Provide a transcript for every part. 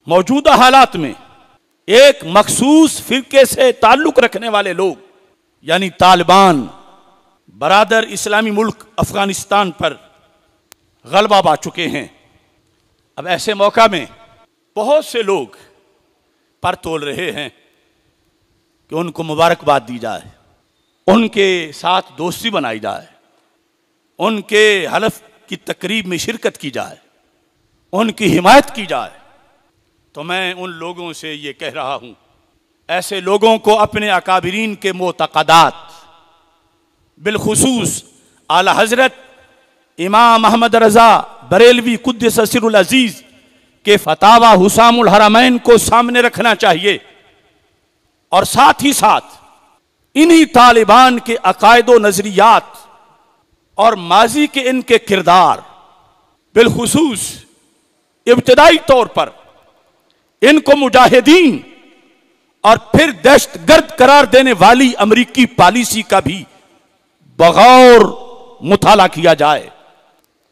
मौजूदा हालात में एक मखसूस फिरके से ताल्लुक रखने वाले लोग यानी तालिबान बरादर इस्लामी मुल्क अफगानिस्तान पर गलबा पा चुके हैं। अब ऐसे मौका में बहुत से लोग पर तोल रहे हैं कि उनको मुबारकबाद दी जाए, उनके साथ दोस्ती बनाई जाए, उनके हलफ की तकरीब में शिरकत की जाए, उनकी हिमायत की जाए। तो मैं उन लोगों से ये कह रहा हूं, ऐसे लोगों को अपने अकाबिरीन के मोतक़दात बिलखुसूस आला हजरत इमाम अहमद रजा बरेलवी कुद्दस सिरुल अजीज के फतावा हुसामुल हरमैन को सामने रखना चाहिए और साथ ही साथ इन्हीं तालिबान के अकायदो नजरियात और माजी के इनके किरदार बिलखुसूस इब्तदाई तौर पर इनको मुजाहिदीन और फिर दहशतगर्द करार देने वाली अमरीकी पॉलिसी का भी बगौर मुताला किया जाए।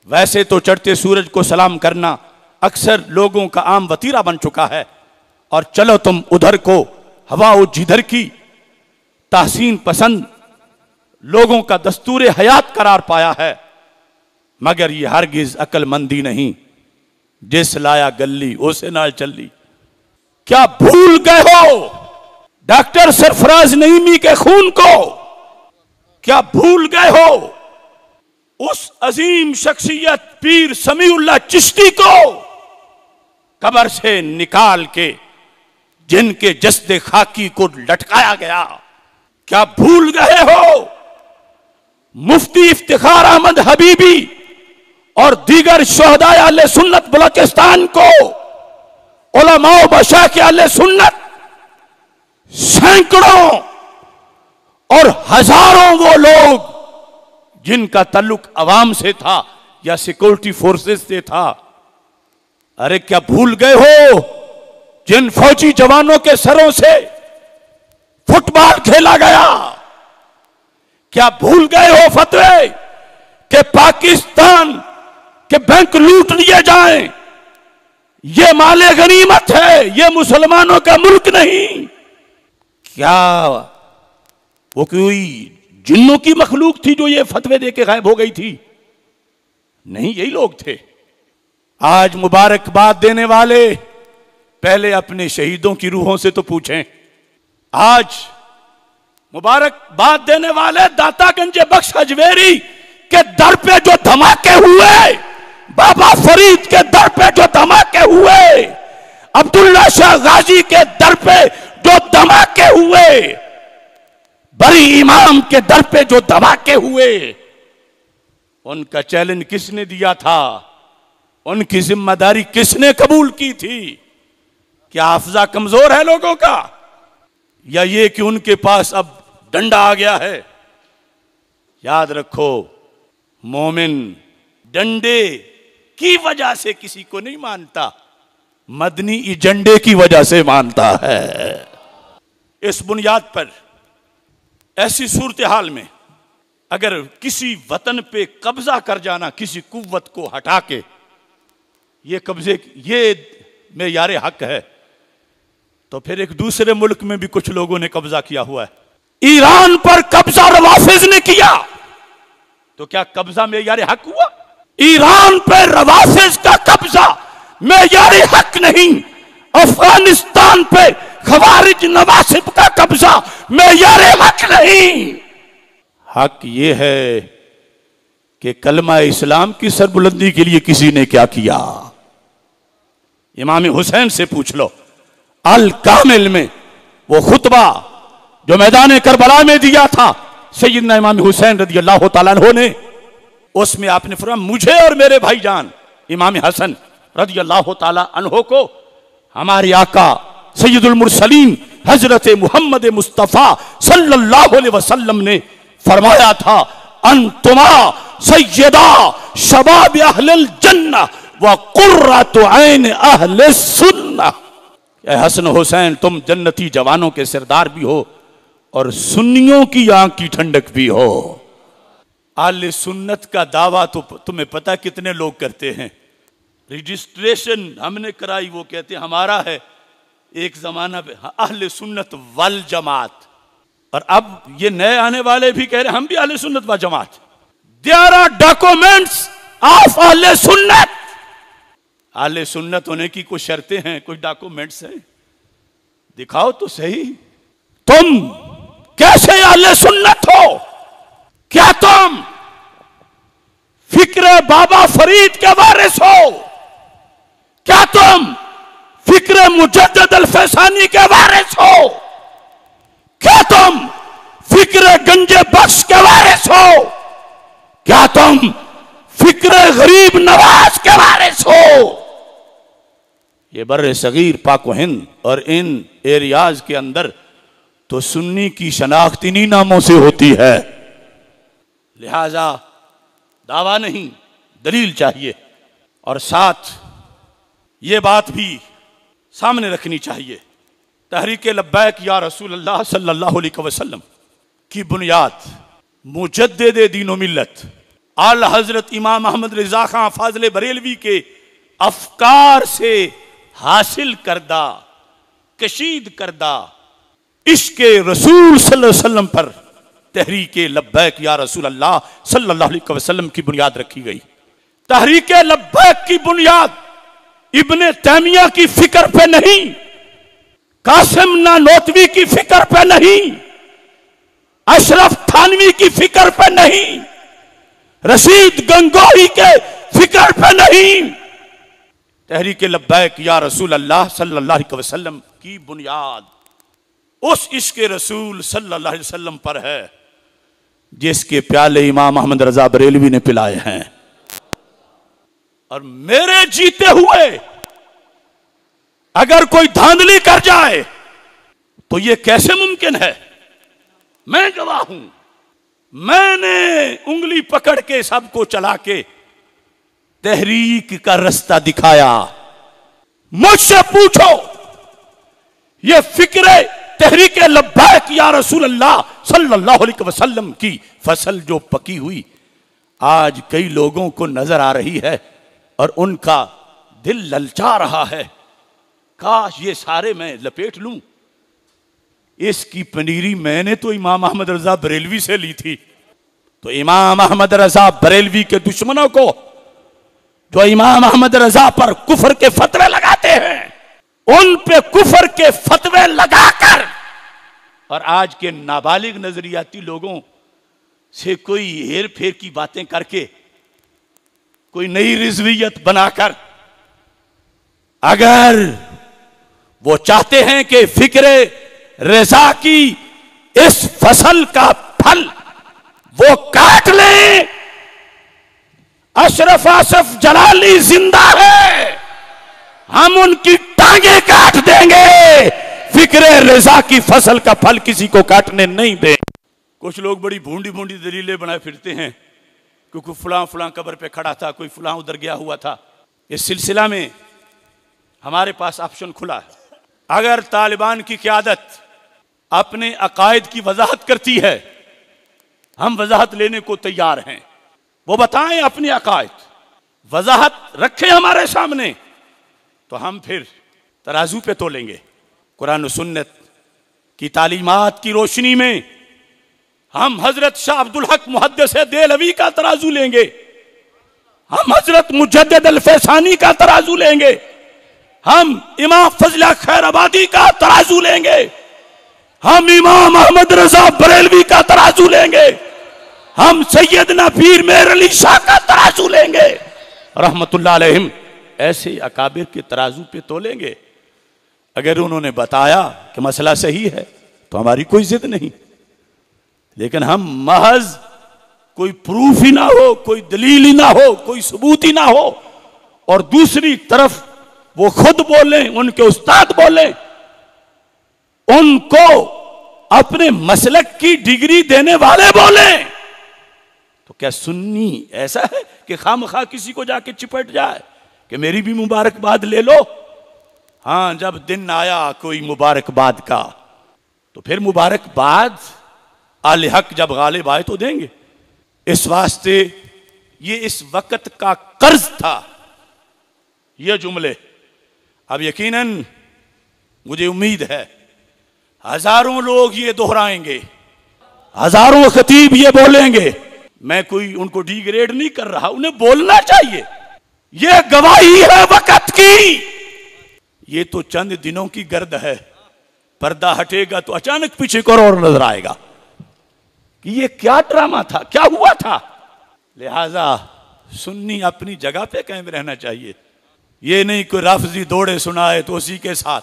वैसे तो चढ़ते सूरज को सलाम करना अक्सर लोगों का आम वतीरा बन चुका है और चलो तुम उधर को हवा जिधर की तहसीन पसंद लोगों का दस्तूर हयात करार पाया है, मगर यह हरगिज अक्लमंदी नहीं। जिस लाया गली उसे नाल चली। क्या भूल गए हो डॉक्टर सरफराज नईमी के खून को? क्या भूल गए हो उस अजीम शख्सियत पीर समीउल्लाह चिश्ती को कब्र से निकाल के जिनके जस्दे खाकी को लटकाया गया? क्या भूल गए हो मुफ्ती इफ्तिखार अहमद हबीबी और दीगर शोहदाए अहले सुन्नत बलोचिस्तान को, उलमाओ बशाके अहले सुन्नत, सैकड़ों और हजारों वो लोग जिनका ताल्लुक अवाम से था या सिक्योरिटी फोर्सेस से था? अरे क्या भूल गए हो जिन फौजी जवानों के सरों से फुटबॉल खेला गया? क्या भूल गए हो फतवे कि पाकिस्तान के बैंक लूट लिए जाएं? ये माले गनीमत है, ये मुसलमानों का मुल्क नहीं। क्या वो कोई जिन्नों की मखलूक थी जो ये फतवे देके गायब हो गई थी? नहीं, यही लोग थे। आज मुबारकबाद देने वाले पहले अपने शहीदों की रूहों से तो पूछें। आज मुबारकबाद देने वाले दातागंज बख्श अजमेरी के दर पे जो धमाके हुए, बाबा फरीद के दर पे जो धमाके हुए, अब्दुल्ला शाह गाजी के दर पे जो धमाके हुए, बरी इमाम के दर पे जो धमाके हुए, उनका चैलेंज किसने दिया था? उनकी जिम्मेदारी किसने कबूल की थी? क्या हाफजा कमजोर है लोगों का, या ये कि उनके पास अब डंडा आ गया है? याद रखो, मोमिन डंडे की वजह से किसी को नहीं मानता, मदनी एजेंडे की वजह से मानता है। इस बुनियाद पर ऐसी सूरत हाल में अगर किसी वतन पे कब्जा कर जाना, किसी कुव्वत को हटा के, ये कब्जे ये मेयारे हक है, तो फिर एक दूसरे मुल्क में भी कुछ लोगों ने कब्जा किया हुआ है। ईरान पर कब्जा रवाफिज ने किया, तो क्या कब्जा मेयारे हक हुआ? ईरान पर रवाफिज का कब्जा मेयारे हक नहीं। अफगानिस्तान पे खवारिज नवासिब का कब्जा मेयारे हक नहीं। हक ये है कि कलमा इस्लाम की सरबुलंदी के लिए किसी ने क्या किया? इमाम हुसैन से पूछ लो। अल कामिल में वो खुतबा जो मैदान करबला में दिया था सैयदना इमाम हुसैन रदियल्लाहु ताला अन्हु ने, उसमें आपने फरमाया मुझे और मेरे भाईजान इमाम हसन रदियल्लाहु ताला अन्हु को हमारे आका सैयदुल मुरसलीन हजरत मुहम्मद मुस्तफा सल्लल्लाहु अलैहि वसल्लम ने फरमाया था, अंतुमा सैयदा शबाब अहलिल जन्नह व कुर्रतु ऐन अहले सुन्नह। हसन हुसैन, तुम जन्नती जवानों के सरदार भी हो और सुन्नियों की आंख की ठंडक भी हो। आले सुन्नत का दावा तो तुम्हें पता कितने लोग करते हैं? रजिस्ट्रेशन हमने कराई, वो कहते हमारा है। एक जमाना पे अहले सुन्नत वल जमात, और अब ये नए आने वाले भी कह रहे हम भी अहले सुन्नत व जमात। देयर आर डॉक्यूमेंट्स ऑफ अहले सुन्नत। अहले सुन्नत होने की कुछ शर्तें हैं, कुछ डॉक्यूमेंट्स हैं, दिखाओ तो सही। तुम कैसे अहले सुन्नत हो? क्या तुम फिक्र बाबा फरीद के वारिस हो? क्या तुम फिक्र मुजद्दिद अल-फैसानी के वारिस हो? क्या तुम फिक्र गंजे बख्श के वारिस हो? क्या तुम फिक्र गरीब नवाज के वारिस हो? ये बर्रे सगीर पाक व हिंद और इन एरियाज के अंदर तो सुन्नी की शनाख्त इन्हीं नामों से होती है। लिहाजा दावा नहीं, दलील चाहिए। और साथ ये बात भी सामने रखनी चाहिए, तहरीक लब्बैक या रसूल अल्लाह सल्लल्लाहु अलैहि वसल्लम की बुनियाद मुजद्दिद दीन व मिल्लत आला हजरत इमाम अहमद रिजा खां फाज़िल बरेलवी के अफकार से हासिल करदा, कशीद करदा इश्क़े रसूल सल्लल्लाहु अलैहि वसल्लम पर तहरीक लब्बैक या रसूल अल्लाह सल्लल्लाहु अलैहि वसल्लम की बुनियाद रखी गई। तहरीक लब्बैक की बुनियाद इब्ने तैमिया की फिक्र पे नहीं, कासिम नानोतवी की फिक्र पे नहीं, अशरफ थानवी की फिक्र पे नहीं, रशीद गंगोही के फिक्र पे नहीं। तहरीक लब्बैक या रसूल अल्लाह सल्लल्लाहु अलैहि वसल्लम की बुनियाद उस इश्क़ रसूल सल्लल्लाहु अलैहि वसल्लम पर है जिसके प्याले इमाम अहमद रजा बरेलवी ने पिलाए हैं। और मेरे जीते हुए अगर कोई धांधली कर जाए तो यह कैसे मुमकिन है? मैं गवाह हूं, मैंने उंगली पकड़ के सबको चला के तहरीक का रास्ता दिखाया। मुझसे पूछो, यह फिक्र तहरीक लब्बैक या रसूल अल्लाह सल्लल्लाहु अलैहि वसल्लम की फसल जो पकी हुई आज कई लोगों को नजर आ रही है और उनका दिल ललचा रहा है, काश ये सारे मैं लपेट लूं। इसकी पनीरी मैंने तो इमाम अहमद रजा बरेलवी से ली थी। तो इमाम अहमद रजा बरेलवी के दुश्मनों को, जो इमाम अहमद रजा पर कुफर के फतवे लगाते हैं, उन पे कुफर के फतवे लगाकर और आज के नाबालिग नजरियाती लोगों से कोई हेर फेर की बातें करके, कोई नई रिजवियत बनाकर, अगर वो चाहते हैं कि फिक्रे रजा की इस फसल का फल वो काट लें, अशरफ आसफ जलाली जिंदा है, हम उनकी टांगे काट देंगे, फिक्रे रजा की फसल का फल किसी को काटने नहीं दें। कुछ लोग बड़ी भूंडी भूंडी दलीलें बनाए फिरते हैं, क्योंकि फलां फलां कब्र पे खड़ा था, कोई फलां उधर गया हुआ था। इस सिलसिला में हमारे पास ऑप्शन खुला है। अगर तालिबान की क़यादत अपने अकायद की वजाहत करती है, हम वजाहत लेने को तैयार हैं। वो बताएं अपने अकायद, वजाहत रखें हमारे सामने, तो हम फिर तराजू पे तोलेंगे। कुरान और सुन्नत की तालीमात की रोशनी में हम हजरत शाह अब्दुल हक मुहद्दिस देहलवी का तराजू लेंगे, हम हजरत मुजद्दिद अल-फैसानी का तराजू लेंगे, हम इमाम फजला खैराबादी का तराजू लेंगे, हम इमाम अहमद रजा बरेलवी का तराजू लेंगे, हम सैयदना पीर मेहर अली शाह का तराजू लेंगे, रहमतुल्लाह अलैहिम। ऐसे अकाबिर के तराजू पे तोलेंगे। अगर उन्होंने बताया कि मसला सही है तो हमारी कोई जिद नहीं, लेकिन हम महज कोई प्रूफ ही ना हो, कोई दलील ही ना हो, कोई सबूत ही ना हो, और दूसरी तरफ वो खुद बोलें, उनके उस्ताद बोलें, उनको अपने मसलक की डिग्री देने वाले बोलें, तो क्या सुन्नी ऐसा है कि खामखा किसी को जाके चिपट जाए कि मेरी भी मुबारकबाद ले लो? हाँ, जब दिन आया कोई मुबारकबाद का तो फिर मुबारकबाद आले हक जब गालिब आए तो देंगे। इस वास्ते ये इस वक्त का कर्ज था ये जुमले अब यकीनन मुझे उम्मीद है हजारों लोग ये दोहराएंगे, हजारों खतीब ये बोलेंगे। मैं कोई उनको डिग्रेड नहीं कर रहा, उन्हें बोलना चाहिए। ये गवाही है वक्त की। ये तो चंद दिनों की गर्द है, पर्दा हटेगा तो अचानक पीछे को और नजर आएगा कि ये क्या ड्रामा था, क्या हुआ था। लिहाजा सुन्नी अपनी जगह पे कायम रहना चाहिए। ये नहीं कोई राफजी दौड़े सुनाए तो उसी के साथ,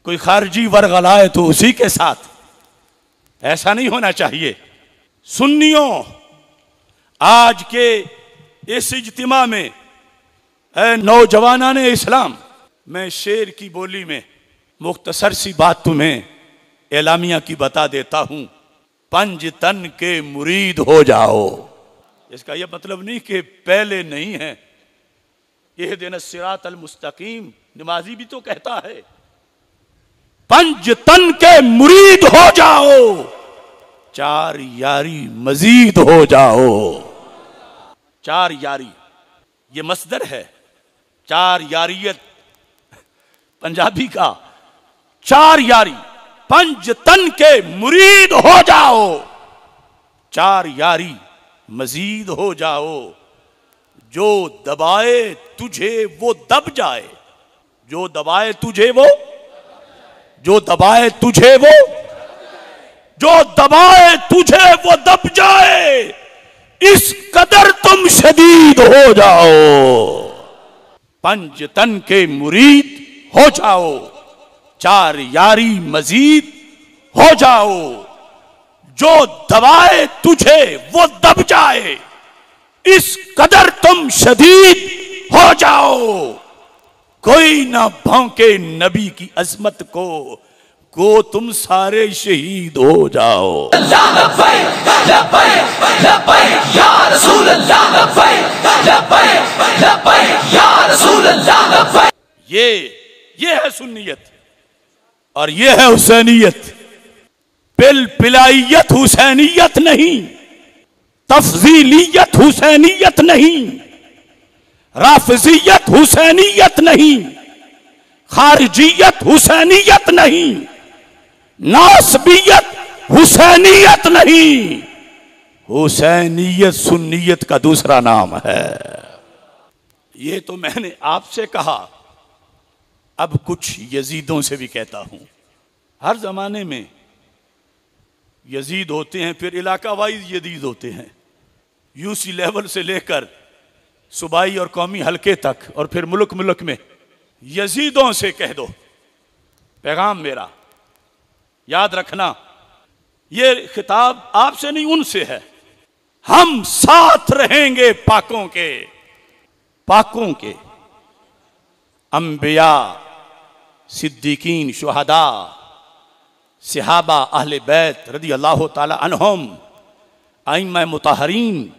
कोई खारजी वर्गलाए तो उसी के साथ, ऐसा नहीं होना चाहिए। सुन्नियों, आज के इस इज्तिमा में नौजवानाने इस्लाम, मैं शेर की बोली में मुख्तसर सी बात तुम्हें एलामिया की बता देता हूं। पंज तन के मुरीद हो जाओ। इसका यह मतलब नहीं कि पहले नहीं है। यह दिन सिरात अल मुस्तकीम नमाजी भी तो कहता है पंज तन के मुरीद हो जाओ, चार यारी मजीद हो जाओ। चार यारी ये मसदर है, चार यारियत पंजाबी का, चार यारी। पंज तन के मुरीद हो जाओ, चार यारी मजीद हो जाओ। जो दबाए तुझे वो दब जाए, जो दबाए तुझे वो, जो दबाए तुझे वो, जो दबाए तुझे वो दब जाए। इस कदर तुम शदीद हो जाओ। पंज तन के मुरीद हो जाओ, चार यारी मजीद हो जाओ। जो दबाए तुझे वो दब जाए, इस कदर तुम शदीद हो जाओ। कोई ना भौंके नबी की अजमत को तुम सारे शहीद हो जाओ। ये है सुन्नियत और ये है हुसैनियत। पिल पिलाइयत हुसैनियत नहीं, तफजीलियत हुसैनियत नहीं, राफिजियत हुसैनियत नहीं, खारिजियत हुसैनियत नहीं, नासबियत हुसैनियत नहीं। हुसैनियत सुन्नियत का दूसरा नाम है। ये तो मैंने आपसे कहा, अब कुछ यजीदों से भी कहता हूं। हर जमाने में यजीद होते हैं, फिर इलाका वाइज यजीद होते हैं। यूसी लेवल से लेकर सूबाई और कौमी हलके तक, और फिर मुल्क मुल्क में यजीदों से कह दो। पैगाम मेरा याद रखना, ये खिताब आपसे नहीं उनसे है। हम साथ रहेंगे पाकों के, पाकों के। अंबिया, सिद्दीकीन, शुहदा, सहाबा, अहले बैत रदी अल्लाह ताला अन्हुम, आइम्मा मुताहरीन,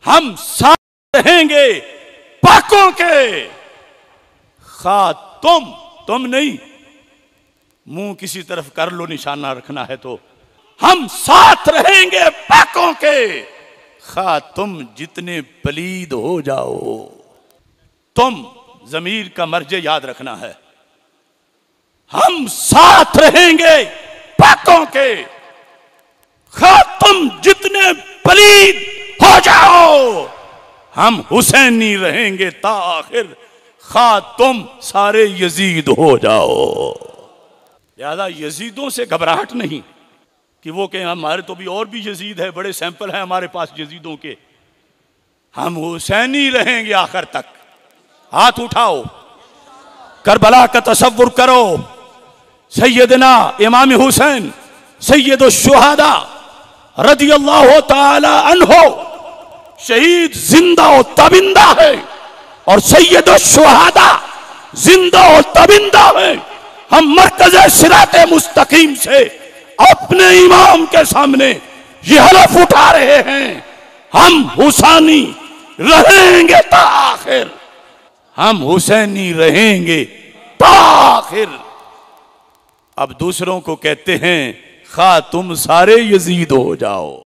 हम साथ रहेंगे पाकों के। खा तुम नहीं, मुंह किसी तरफ कर लो, निशाना रखना है तो। हम साथ रहेंगे पाकों के, खा तुम जितने पलीद हो जाओ। तुम जमीर का मर्जे याद रखना है। हम साथ रहेंगे पाकों के, खा तुम जितने पलीद हो जाओ। हम हुसैनी रहेंगे ताखिर, खा तुम सारे यजीद हो जाओ। लिहाजा यजीदों से घबराहट नहीं कि वो कहें हमारे तो भी और भी यजीद है, बड़े सैंपल हैं हमारे पास यजीदों के। हम हुसैनी रहेंगे आखिर तक। हाथ उठाओ, करबला का तसव्वुर करो। सैयदना इमाम हुसैन सैयद शुहदा रदी अल्लाह ताला अन्हो शहीद जिंदा और तबिंदा है, और सैयद शुहदा जिंदा और तबिंदा है। हम मरकज़ सिरात मुस्तकीम से अपने इमाम के सामने ये हलफ उठा रहे हैं, हम हुसैनी रहेंगे ताखिर। हम हुसैनी रहेंगे ताखिर। अब दूसरों को कहते हैं खा तुम सारे यजीद हो जाओ।